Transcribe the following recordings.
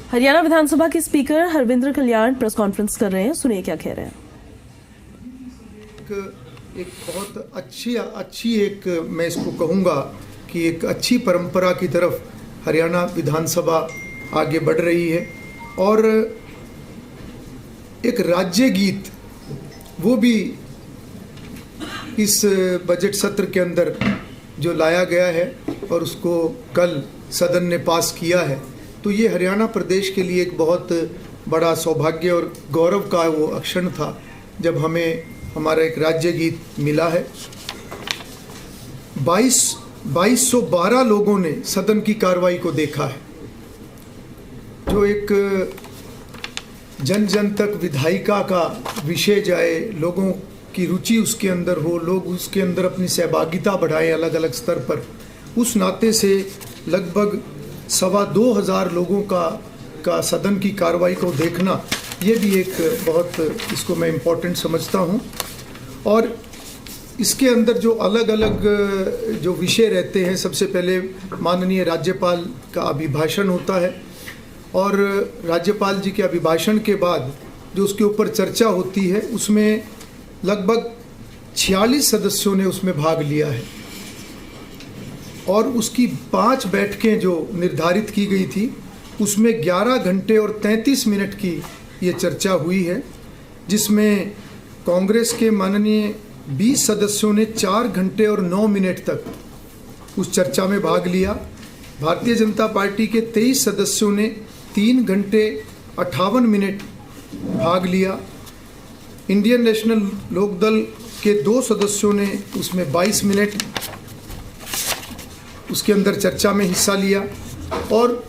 हरियाणा विधानसभा के स्पीकर हरविंद्र कल्याण press conference कर रहे हैं, सुनिए क्या कह रहे हैं। एक बहुत अच्छी एक मैं इसको कहूँगा कि एक अच्छी परंपरा की तरफ हरियाणा विधानसभा आगे बढ़ रही है और एक राज्य गीत वो भी इस बजट सत्र के अंदर जो लाया गया है और उसको कल सदन ने पास किया है, तो ये हरियाणा प्रदेश के लिए एक बहुत बड़ा सौभाग्य और गौरव का वो क्षण था जब हमें हमारा एक राज्य गीत मिला है। 2212 लोगों ने सदन की कार्रवाई को देखा है, जो एक जन जन तक विधायिका का विषय जाए, लोगों की रुचि उसके अंदर हो, लोग उसके अंदर अपनी सहभागिता बढ़ाएं अलग अलग स्तर पर। उस नाते से लगभग 2,2500 लोगों का सदन की कार्रवाई को देखना, ये भी एक बहुत इसको मैं इम्पोर्टेंट समझता हूँ। और इसके अंदर जो अलग अलग जो विषय रहते हैं, सबसे पहले माननीय राज्यपाल का अभिभाषण होता है और राज्यपाल जी के अभिभाषण के बाद जो उसके ऊपर चर्चा होती है, उसमें लगभग 46 सदस्यों ने उसमें भाग लिया है और उसकी 5 बैठकें जो निर्धारित की गई थी उसमें 11 घंटे और 33 मिनट की ये चर्चा हुई है, जिसमें कांग्रेस के माननीय 20 सदस्यों ने 4 घंटे और 9 मिनट तक उस चर्चा में भाग लिया। भारतीय जनता पार्टी के 23 सदस्यों ने 3 घंटे 58 मिनट भाग लिया। इंडियन नेशनल लोकदल के 2 सदस्यों ने उसमें 22 मिनट उसके अंदर चर्चा में हिस्सा लिया और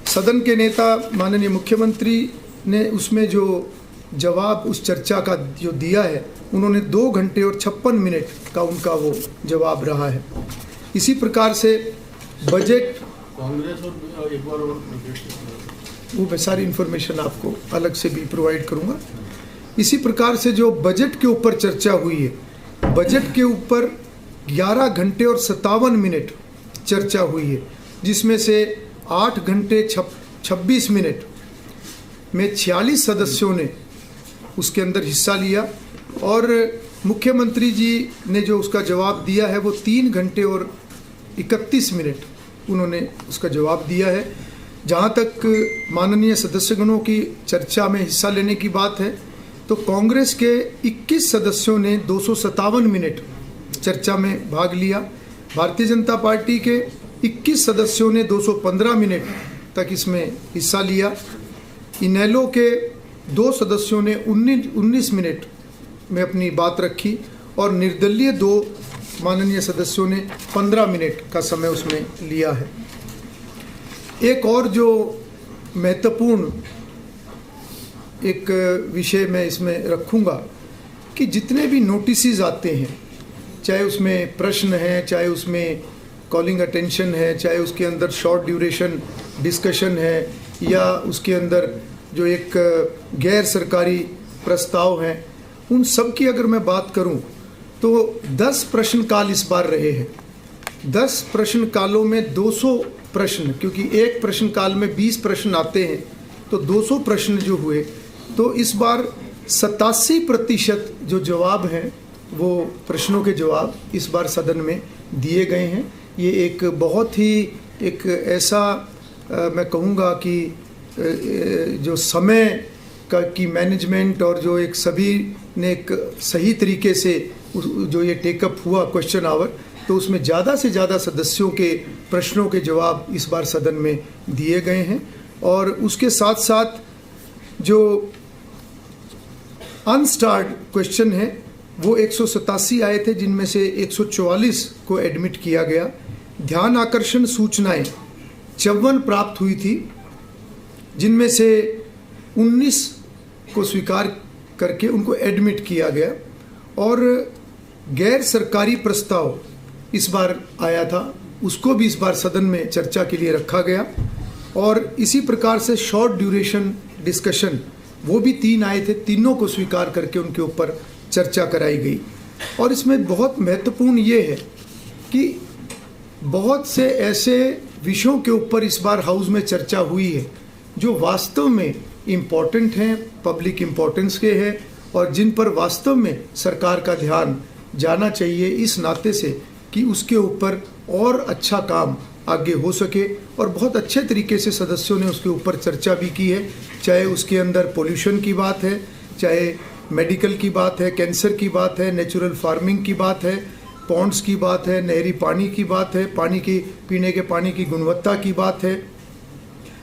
सदन के नेता माननीय मुख्यमंत्री ने उसमें जो जवाब उस चर्चा का जो दिया है, उन्होंने 2 घंटे और 56 मिनट का उनका वो जवाब रहा है। इसी प्रकार से बजट कांग्रेस और एक बार वो मैं सारी इन्फॉर्मेशन आपको अलग से भी प्रोवाइड करूंगा। इसी प्रकार से जो बजट के ऊपर चर्चा हुई है, बजट के ऊपर 11 घंटे और 57 मिनट चर्चा हुई है, जिसमें से 8 घंटे 26 मिनट में 46 सदस्यों ने उसके अंदर हिस्सा लिया और मुख्यमंत्री जी ने जो उसका जवाब दिया है वो 3 घंटे और 31 मिनट उन्होंने उसका जवाब दिया है। जहाँ तक माननीय सदस्यगणों की चर्चा में हिस्सा लेने की बात है, तो कांग्रेस के 21 सदस्यों ने 257 मिनट चर्चा में भाग लिया। भारतीय जनता पार्टी के 21 सदस्यों ने 215 मिनट तक इसमें हिस्सा लिया। इनेलो के 2 सदस्यों ने 19 मिनट में अपनी बात रखी और निर्दलीय 2 माननीय सदस्यों ने 15 मिनट का समय उसमें लिया है। एक और जो महत्वपूर्ण एक विषय मैं इसमें रखूँगा कि जितने भी नोटिसेस आते हैं, चाहे उसमें प्रश्न है, चाहे उसमें कॉलिंग अटेंशन है, चाहे उसके अंदर शॉर्ट ड्यूरेशन डिस्कशन है, या उसके अंदर जो एक गैर सरकारी प्रस्ताव हैं, उन सब की अगर मैं बात करूं तो 10 प्रश्नकाल इस बार रहे हैं। 10 प्रश्नकालों में 200 प्रश्न, क्योंकि एक प्रश्नकाल में 20 प्रश्न आते हैं तो 200 प्रश्न जो हुए, तो इस बार 87% जो जवाब हैं वो प्रश्नों के जवाब इस बार सदन में दिए गए हैं। ये एक बहुत ही एक ऐसा मैं कहूँगा कि जो समय की मैनेजमेंट और जो एक सभी ने एक सही तरीके से जो ये टेकअप हुआ क्वेश्चन आवर, तो उसमें ज़्यादा से ज़्यादा सदस्यों के प्रश्नों के जवाब इस बार सदन में दिए गए हैं। और उसके साथ साथ जो अनस्टार्ड क्वेश्चन है वो 187 आए थे, जिनमें से 144 को एडमिट किया गया। ध्यान आकर्षण सूचनाएं 54 प्राप्त हुई थी, जिनमें से 19 को स्वीकार करके उनको एडमिट किया गया। और गैर सरकारी प्रस्ताव इस बार आया था, उसको भी इस बार सदन में चर्चा के लिए रखा गया। और इसी प्रकार से शॉर्ट ड्यूरेशन डिस्कशन वो भी 3 आए थे, तीनों को स्वीकार करके उनके ऊपर चर्चा कराई गई। और इसमें बहुत महत्वपूर्ण ये है कि बहुत से ऐसे विषयों के ऊपर इस बार हाउस में चर्चा हुई है जो वास्तव में इम्पोर्टेंट हैं, पब्लिक इम्पोर्टेंस के हैं और जिन पर वास्तव में सरकार का ध्यान जाना चाहिए, इस नाते से कि उसके ऊपर और अच्छा काम आगे हो सके। और बहुत अच्छे तरीके से सदस्यों ने उसके ऊपर चर्चा भी की है, चाहे उसके अंदर पोल्यूशन की बात है, चाहे मेडिकल की बात है, कैंसर की बात है, नेचुरल फार्मिंग की बात है, पॉन्ड्स की बात है, नहरी पानी की बात है, पानी की पीने के पानी की गुणवत्ता की बात है,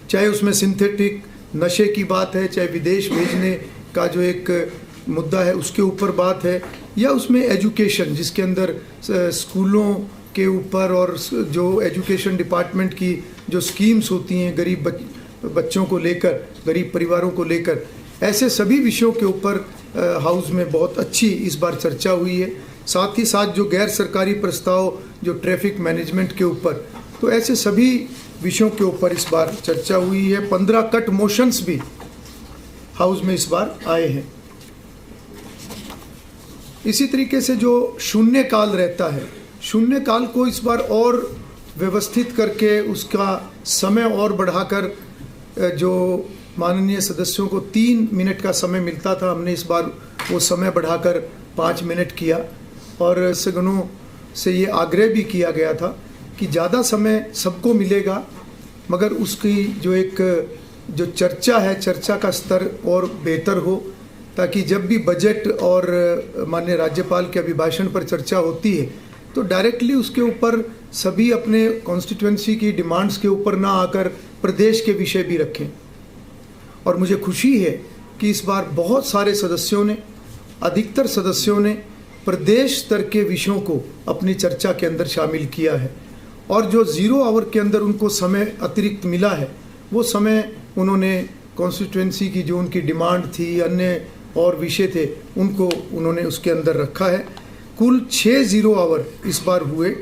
चाहे उसमें सिंथेटिक नशे की बात है, चाहे विदेश भेजने का जो एक मुद्दा है उसके ऊपर बात है, या उसमें एजुकेशन जिसके अंदर स्कूलों के ऊपर और जो एजुकेशन डिपार्टमेंट की जो स्कीम्स होती हैं गरीब बच्चों को लेकर, गरीब परिवारों को लेकर, ऐसे सभी विषयों के ऊपर हाउस में बहुत अच्छी इस बार चर्चा हुई है। साथ ही साथ जो गैर सरकारी प्रस्ताव जो ट्रैफिक मैनेजमेंट के ऊपर, तो ऐसे सभी विषयों के ऊपर इस बार चर्चा हुई है। 15 कट मोशंस भी हाउस में इस बार आए हैं। इसी तरीके से जो शून्य काल रहता है, शून्य काल को इस बार और व्यवस्थित करके उसका समय और बढ़ाकर, जो माननीय सदस्यों को 3 मिनट का समय मिलता था, हमने इस बार वो समय बढ़ाकर 5 मिनट किया। और सदनों से ये आग्रह भी किया गया था कि ज़्यादा समय सबको मिलेगा, मगर उसकी जो चर्चा है, चर्चा का स्तर और बेहतर हो, ताकि जब भी बजट और माननीय राज्यपाल के अभिभाषण पर चर्चा होती है तो डायरेक्टली उसके ऊपर सभी अपने कॉन्स्टिट्यूएंसी की डिमांड्स के ऊपर ना आकर प्रदेश के विषय भी रखें। और मुझे खुशी है कि इस बार बहुत सारे सदस्यों ने, अधिकतर सदस्यों ने प्रदेश स्तर के विषयों को अपनी चर्चा के अंदर शामिल किया है। और जो 0 आवर के अंदर उनको समय अतिरिक्त मिला है, वो समय उन्होंने कॉन्स्टिट्यूएंसी की जो उनकी डिमांड थी, अन्य और विषय थे, उनको उन्होंने उसके अंदर रखा है। कुल 6 0 आवर इस बार हुए,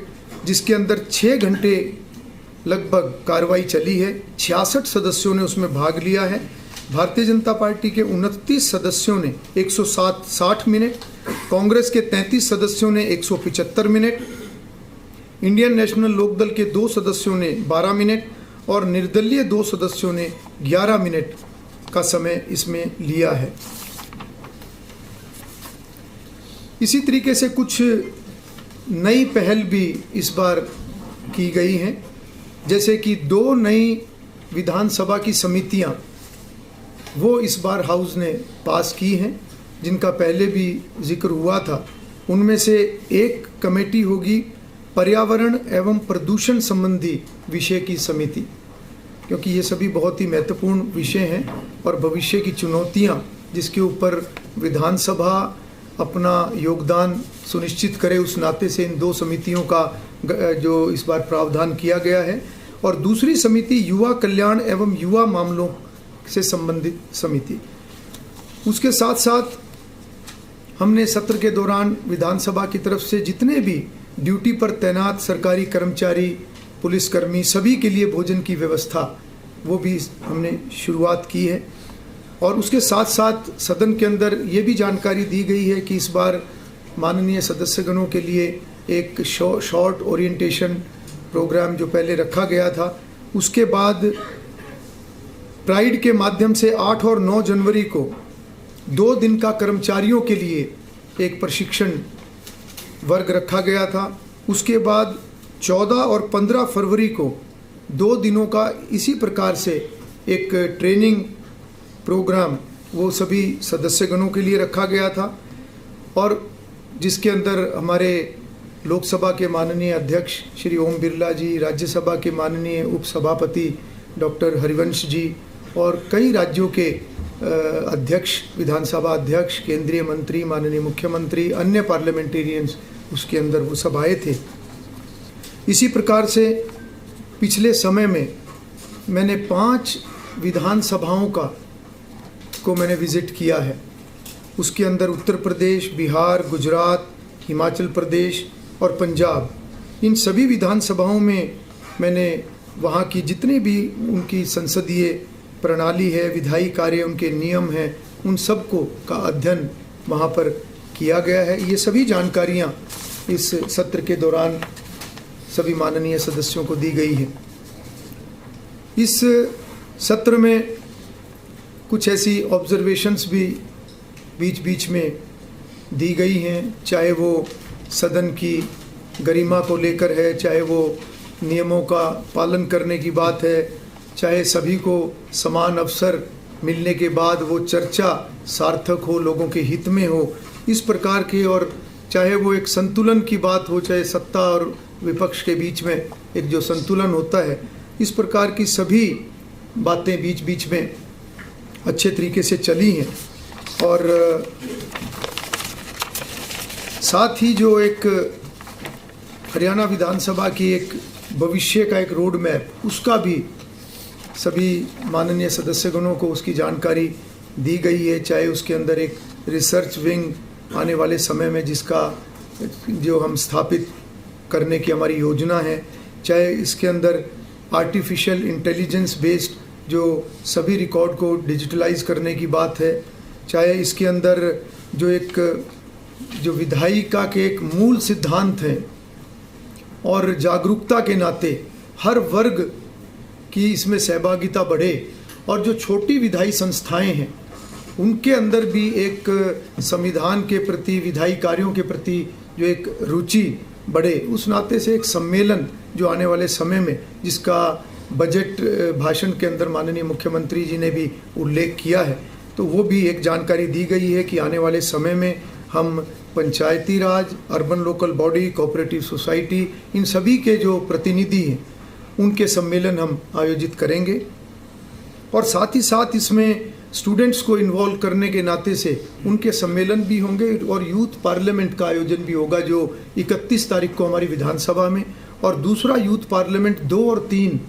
जिसके अंदर 6 घंटे लगभग कार्रवाई चली है। 66 सदस्यों ने उसमें भाग लिया है। भारतीय जनता पार्टी के 29 सदस्यों ने 160 मिनट, कांग्रेस के 33 सदस्यों ने 175 मिनट, इंडियन नेशनल लोकदल के 2 सदस्यों ने 12 मिनट और निर्दलीय 2 सदस्यों ने 11 मिनट का समय इसमें लिया है। इसी तरीके से कुछ नई पहल भी इस बार की गई हैं, जैसे कि 2 नई विधानसभा की समितियां वो इस बार हाउस ने पास की हैं, जिनका पहले भी जिक्र हुआ था। उनमें से एक कमेटी होगी पर्यावरण एवं प्रदूषण संबंधी विषय की समिति, क्योंकि ये सभी बहुत ही महत्वपूर्ण विषय हैं और भविष्य की चुनौतियां जिसके ऊपर विधानसभा अपना योगदान सुनिश्चित करे, उस नाते से इन 2 समितियों का जो इस बार प्रावधान किया गया है। और दूसरी समिति युवा कल्याण एवं युवा मामलों से संबंधित समिति। उसके साथ साथ हमने सत्र के दौरान विधानसभा की तरफ से जितने भी ड्यूटी पर तैनात सरकारी कर्मचारी, पुलिसकर्मी, सभी के लिए भोजन की व्यवस्था वो भी हमने शुरुआत की है। और उसके साथ साथ सदन के अंदर ये भी जानकारी दी गई है कि इस बार माननीय सदस्यगणों के लिए एक शॉर्ट ओरिएंटेशन प्रोग्राम जो पहले रखा गया था, उसके बाद प्राइड के माध्यम से 8 और 9 जनवरी को 2 दिन का कर्मचारियों के लिए एक प्रशिक्षण वर्ग रखा गया था। उसके बाद 14 और 15 फरवरी को 2 दिनों का इसी प्रकार से एक ट्रेनिंग प्रोग्राम वो सभी सदस्यगणों के लिए रखा गया था, और जिसके अंदर हमारे लोकसभा के माननीय अध्यक्ष श्री ओम बिरला जी, राज्यसभा के माननीय उपसभापति डॉक्टर हरिवंश जी और कई राज्यों के अध्यक्ष, विधानसभा अध्यक्ष, केंद्रीय मंत्री, माननीय मुख्यमंत्री, अन्य पार्लियामेंटेरियंस उसके अंदर वो सब आए थे। इसी प्रकार से पिछले समय में मैंने 5 विधानसभाओं को मैंने विज़िट किया है। उसके अंदर उत्तर प्रदेश, बिहार, गुजरात, हिमाचल प्रदेश और पंजाब, इन सभी विधानसभाओं में मैंने वहाँ की जितने भी उनकी संसदीय प्रणाली है, विधायी कार्य, उनके नियम हैं, उन सब को का अध्ययन वहाँ पर किया गया है। ये सभी जानकारियाँ इस सत्र के दौरान सभी माननीय सदस्यों को दी गई हैं। इस सत्र में कुछ ऐसी ऑब्जर्वेशंस भी बीच बीच में दी गई हैं, चाहे वो सदन की गरिमा को लेकर है, चाहे वो नियमों का पालन करने की बात है, चाहे सभी को समान अवसर मिलने के बाद वो चर्चा सार्थक हो, लोगों के हित में हो, इस प्रकार के, और चाहे वो एक संतुलन की बात हो, चाहे सत्ता और विपक्ष के बीच में एक जो संतुलन होता है, इस प्रकार की सभी बातें बीच बीच में अच्छे तरीके से चली हैं। और साथ ही जो एक हरियाणा विधानसभा की एक भविष्य का एक रोड मैप, उसका भी सभी माननीय सदस्यगणों को उसकी जानकारी दी गई है। चाहे उसके अंदर एक रिसर्च विंग आने वाले समय में जिसका जो हम स्थापित करने की हमारी योजना है, चाहे इसके अंदर आर्टिफिशियल इंटेलिजेंस बेस्ड जो सभी रिकॉर्ड को डिजिटलाइज करने की बात है, चाहे इसके अंदर जो एक जो विधायिका के एक मूल सिद्धांत हैं और जागरूकता के नाते हर वर्ग की इसमें सहभागिता बढ़े, और जो छोटी विधायी संस्थाएं हैं उनके अंदर भी एक संविधान के प्रति, विधायी कार्यों के प्रति जो एक रुचि बढ़े, उस नाते से एक सम्मेलन जो आने वाले समय में, जिसका बजट भाषण के अंदर माननीय मुख्यमंत्री जी ने भी उल्लेख किया है, तो वो भी एक जानकारी दी गई है कि आने वाले समय में हम Panchayati Raj, urban local body, cooperative society, इन सभी के जो प्रतिनिधि हैं उनके सम्मेलन हम आयोजित करेंगे। और साथ ही साथ इसमें स्टूडेंट्स को इन्वॉल्व करने के नाते से उनके सम्मेलन भी होंगे, और यूथ पार्लियामेंट का आयोजन भी होगा जो 31 तारीख को हमारी विधानसभा में, और दूसरा यूथ पार्लियामेंट 2 और 3